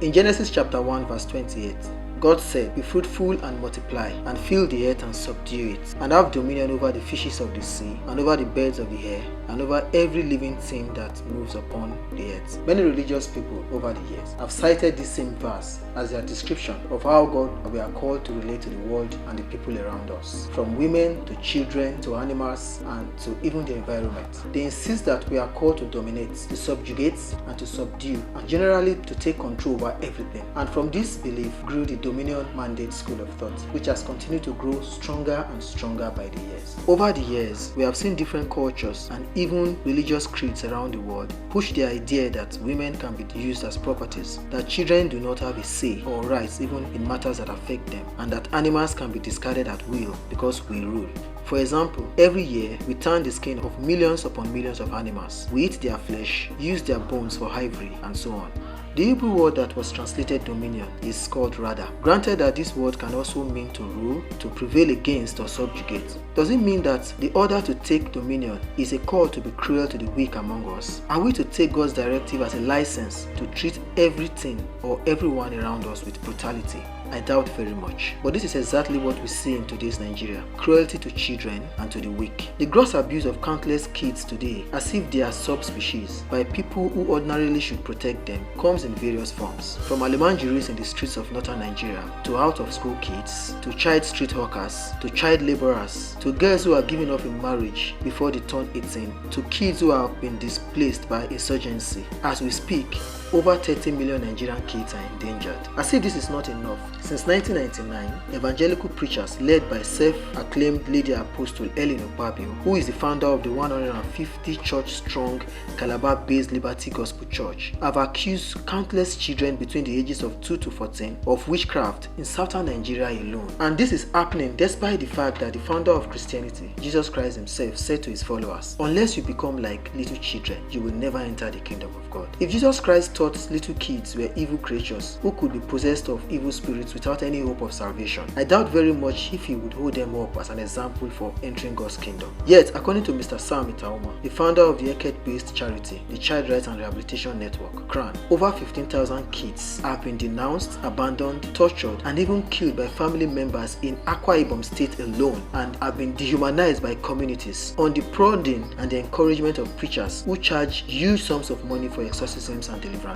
In Genesis chapter 1 verse 28, God said, "Be fruitful and multiply, and fill the earth and subdue it, and have dominion over the fishes of the sea, and over the birds of the air, and over every living thing that moves upon the earth." Many religious people over the years have cited this same verse as their description of how God we are called to relate to the world and the people around us, from women to children to animals and to even the environment. They insist that we are called to dominate, to subjugate, and to subdue, and generally to take control over everything. And from this belief grew the Dominion Mandate school of thought, which has continued to grow stronger and stronger by the years. Over the years, we have seen different cultures and even religious creeds around the world push the idea that women can be used as properties, that children do not have a say or rights even in matters that affect them, and that animals can be discarded at will because we rule. For example, every year we tan the skin of millions upon millions of animals. We eat their flesh, use their bones for ivory, and so on. The Hebrew word that was translated dominion is called rada. Granted that this word can also mean to rule, to prevail against or subjugate. Does it mean that the order to take dominion is a call to be cruel to the weak among us? Are we to take God's directive as a license to treat everything or everyone around us with brutality? I doubt very much. But this is exactly what we see in today's Nigeria: cruelty to children and to the weak. The gross abuse of countless kids today, as if they are subspecies, by people who ordinarily should protect them, comes in various forms. From Alimanjiris in the streets of northern Nigeria, to out-of-school kids, to child street hawkers, to child laborers, to girls who are giving up in marriage before they turn 18, to kids who have been displaced by insurgency. As we speak, over 30 million Nigerian kids are endangered. As if this is not enough, since 1999, evangelical preachers led by self-acclaimed Lady Apostle Ellen Okpabio, who is the founder of the 150 church-strong Calabar-based Liberty Gospel Church, have accused countless children between the ages of 2 to 14 of witchcraft in southern Nigeria alone. And this is happening despite the fact that the founder of Christianity, Jesus Christ himself, said to his followers, "Unless you become like little children, you will never enter the kingdom of God." If Jesus Christ thought little kids were evil creatures who could be possessed of evil spirits without any hope of salvation, I doubt very much if he would hold them up as an example for entering God's kingdom. Yet, according to Mr. Sam Itaoma, the founder of the Eket-based charity, the Child Rights and Rehabilitation Network, CRARN, over 15,000 kids have been denounced, abandoned, tortured, and even killed by family members in Akwa Ibom State alone, and have been dehumanized by communities on the prodding and the encouragement of preachers who charge huge sums of money for exorcisms and deliverances.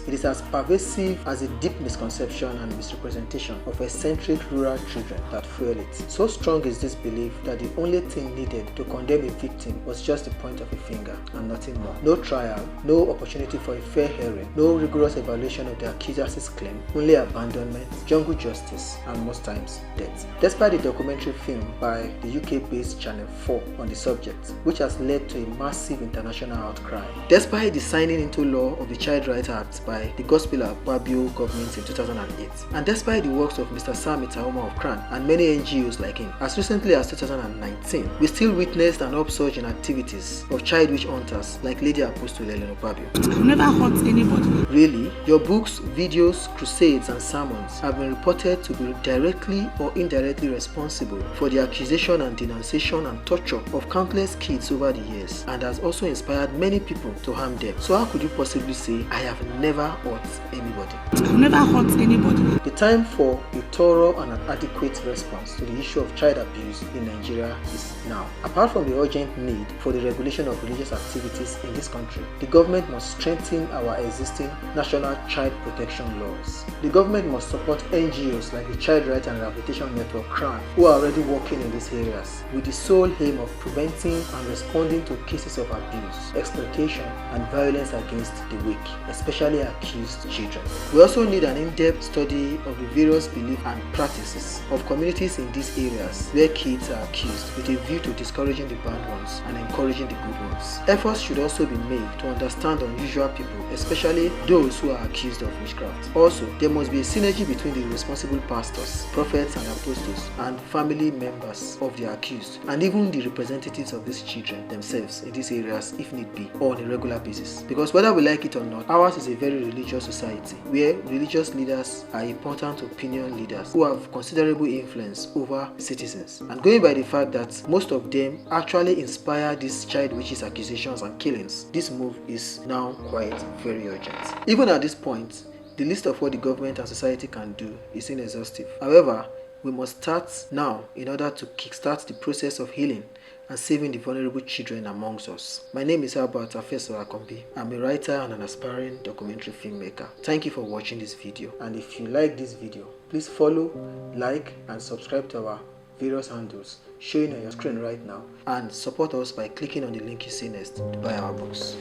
It is as pervasive as a deep misconception and misrepresentation of eccentric rural children that fuel it. So strong is this belief that the only thing needed to condemn a victim was just the point of a finger and nothing more. No trial, no opportunity for a fair hearing, no rigorous evaluation of the accuser's claim, only abandonment, jungle justice, and most times death. Despite the documentary film by the UK-based Channel 4 on the subject, which has led to a massive international outcry, despite the signing into law of the Child Rights Act by the Gospel Akpabio government in 2008, and despite the works of Mr. Sam Itaoma of CRARN and many NGOs like him, as recently as 2019, we still witnessed an upsurge in activities of child witch hunters like Lady Apostle Ellen Okpabio. I've never hurt anybody. Really? Your books, videos, crusades, and sermons have been reported to be directly or indirectly responsible for the accusation and denunciation and torture of countless kids over the years, and has also inspired many people to harm them. So how could you possibly say, "I have never hurt anybody"? I've never hurt anybody. The time for a thorough and an adequate response to the issue of child abuse in Nigeria is now. Apart from the urgent need for the regulation of religious activities in this country, the government must strengthen our existing national child protection laws. The government must support NGOs like the Child Rights and Rehabilitation Network, CRARN, who are already working in these areas with the sole aim of preventing and responding to cases of abuse, exploitation, and violence against the weak, especially accused children. We also need an in-depth study of the various beliefs and practices of communities in these areas where kids are accused, with a view to discouraging the bad ones and encouraging the good ones. Efforts should also be made to understand unusual people, especially those who are accused of witchcraft. Also, there must be a synergy between the responsible pastors, prophets and apostles, and family members of the accused, and even the representatives of these children themselves in these areas if need be, or on a regular basis. Because whether we like it or not, ours is a very religious society where religious leaders are important opinion leaders who have considerable influence over citizens. And going by the fact that most of them actually inspire these child witches accusations and killings, this move is now quite very urgent. Even at this point, The list of what the government and society can do is inexhaustive. However, we must start now in order to kickstart the process of healing and saving the vulnerable children amongst us. My name is Albert Afeso Akombi. I'm a writer and an aspiring documentary filmmaker. Thank you for watching this video, and if you like this video, please follow, like and subscribe to our various handles showing on your screen right now, and support us by clicking on the link you see next to buy our books.